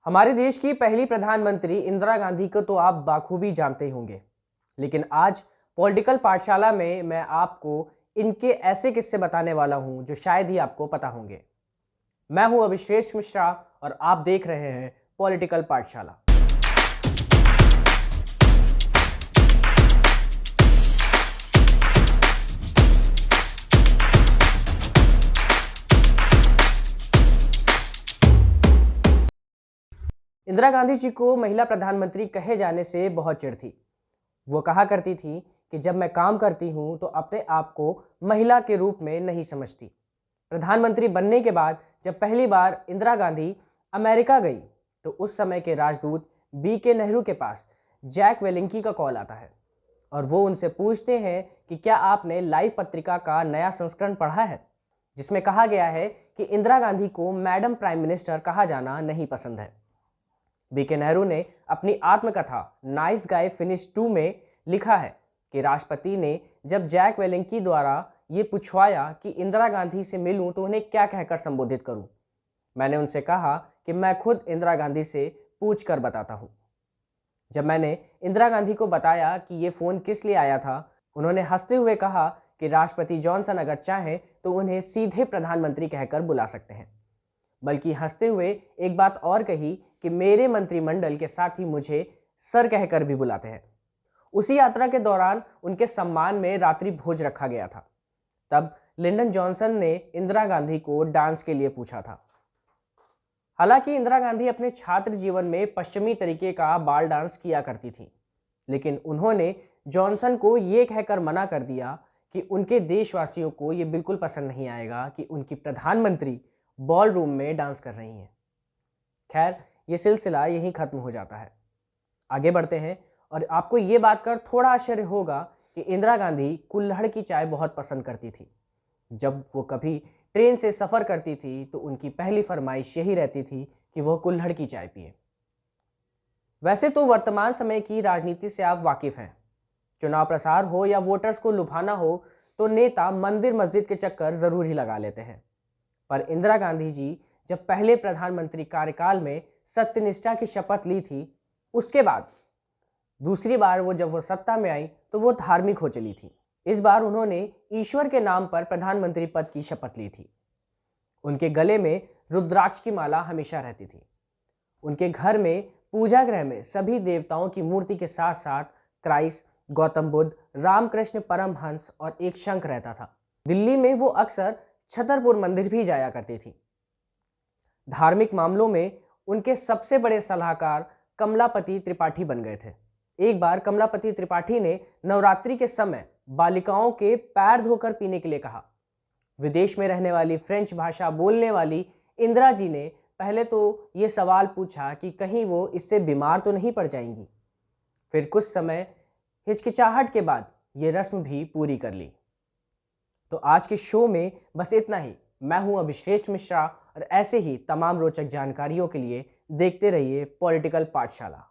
हमारे देश की पहली प्रधानमंत्री इंदिरा गांधी को तो आप बाखूबी जानते ही होंगे, लेकिन आज पॉलिटिकल पाठशाला में मैं आपको इनके ऐसे किस्से बताने वाला हूं जो शायद ही आपको पता होंगे। मैं हूं अभिश्रेष्ठ मिश्रा और आप देख रहे हैं पॉलिटिकल पाठशाला। इंदिरा गांधी जी को महिला प्रधानमंत्री कहे जाने से बहुत चिढ़ थी। वो कहा करती थी कि जब मैं काम करती हूं तो अपने आप को महिला के रूप में नहीं समझती। प्रधानमंत्री बनने के बाद जब पहली बार इंदिरा गांधी अमेरिका गई तो उस समय के राजदूत B.K. नेहरू के पास जैक वेलिंकी का कॉल आता है और वो उनसे पूछते हैं कि क्या आपने लाइव पत्रिका का नया संस्करण पढ़ा है, जिसमें कहा गया है कि इंदिरा गांधी को मैडम प्राइम मिनिस्टर कहा जाना नहीं पसंद है। B.K. नेहरू ने अपनी आत्मकथा नाइस गाय फिनिश 2 में लिखा है कि राष्ट्रपति ने जब जैक वेलिंकी द्वारा ये पूछवाया कि इंदिरा गांधी से मिलूं तो उन्हें क्या कहकर संबोधित करूं, मैंने उनसे कहा कि मैं खुद इंदिरा गांधी से पूछ कर बताता हूं। जब मैंने इंदिरा गांधी को बताया कि ये फ़ोन किस लिए आया था, उन्होंने हंसते हुए कहा कि राष्ट्रपति जॉनसन अगर चाहें तो उन्हें सीधे प्रधानमंत्री कहकर बुला सकते हैं। बल्कि हंसते हुए एक बात और कही कि मेरे मंत्रिमंडल के साथ ही मुझे सर कहकर भी बुलाते हैं। उसी यात्रा के दौरान उनके सम्मान में रात्रि भोज रखा गया था। तब लिंडन जॉनसन ने इंदिरा गांधी को डांस के लिए पूछा था। हालांकि इंदिरा गांधी अपने छात्र जीवन में पश्चिमी तरीके का बाल डांस किया करती थी, लेकिन उन्होंने जॉनसन को यह कहकर मना कर दिया कि उनके देशवासियों को यह बिल्कुल पसंद नहीं आएगा कि उनकी प्रधानमंत्री बॉल रूम में डांस कर रही हैं। खैर, ये सिलसिला यहीं खत्म हो जाता है। आगे बढ़ते हैं और आपको ये बात कर थोड़ा आश्चर्य होगा कि इंदिरा गांधी कुल्हड़ की चाय बहुत पसंद करती थी। जब वो कभी ट्रेन से सफ़र करती थी तो उनकी पहली फरमाइश यही रहती थी कि वह कुल्हड़ की चाय पिए। वैसे तो वर्तमान समय की राजनीति से आप वाकिफ़ हैं। चुनाव प्रसार हो या वोटर्स को लुभाना हो तो नेता मंदिर मस्जिद के चक्कर ज़रूर ही लगा लेते हैं। पर इंदिरा गांधी जी जब पहले प्रधानमंत्री कार्यकाल में सत्यनिष्ठा की शपथ ली थी, उसके बाद दूसरी बार जब वो सत्ता में आई तो वो धार्मिक हो चली थी। इस बार उन्होंने ईश्वर के नाम पर प्रधानमंत्री पद की शपथ ली थी। उनके गले में रुद्राक्ष की माला हमेशा रहती थी। उनके घर में पूजा गृह में सभी देवताओं की मूर्ति के साथ साथ क्राइस्ट, गौतम बुद्ध, रामकृष्ण परमहंस और एक शंख रहता था। दिल्ली में वो अक्सर छतरपुर मंदिर भी जाया करती थी। धार्मिक मामलों में उनके सबसे बड़े सलाहकार कमलापति त्रिपाठी बन गए थे। एक बार कमलापति त्रिपाठी ने नवरात्रि के समय बालिकाओं के पैर धोकर पीने के लिए कहा। विदेश में रहने वाली फ्रेंच भाषा बोलने वाली इंदिरा जी ने पहले तो ये सवाल पूछा कि कहीं वो इससे बीमार तो नहीं पड़ जाएंगी। फिर कुछ समय हिचकिचाहट के बाद ये रस्म भी पूरी कर ली। तो आज के शो में बस इतना ही। मैं हूं अभिश्रेष्ठ मिश्रा और ऐसे ही तमाम रोचक जानकारियों के लिए देखते रहिए पॉलिटिकल पाठशाला।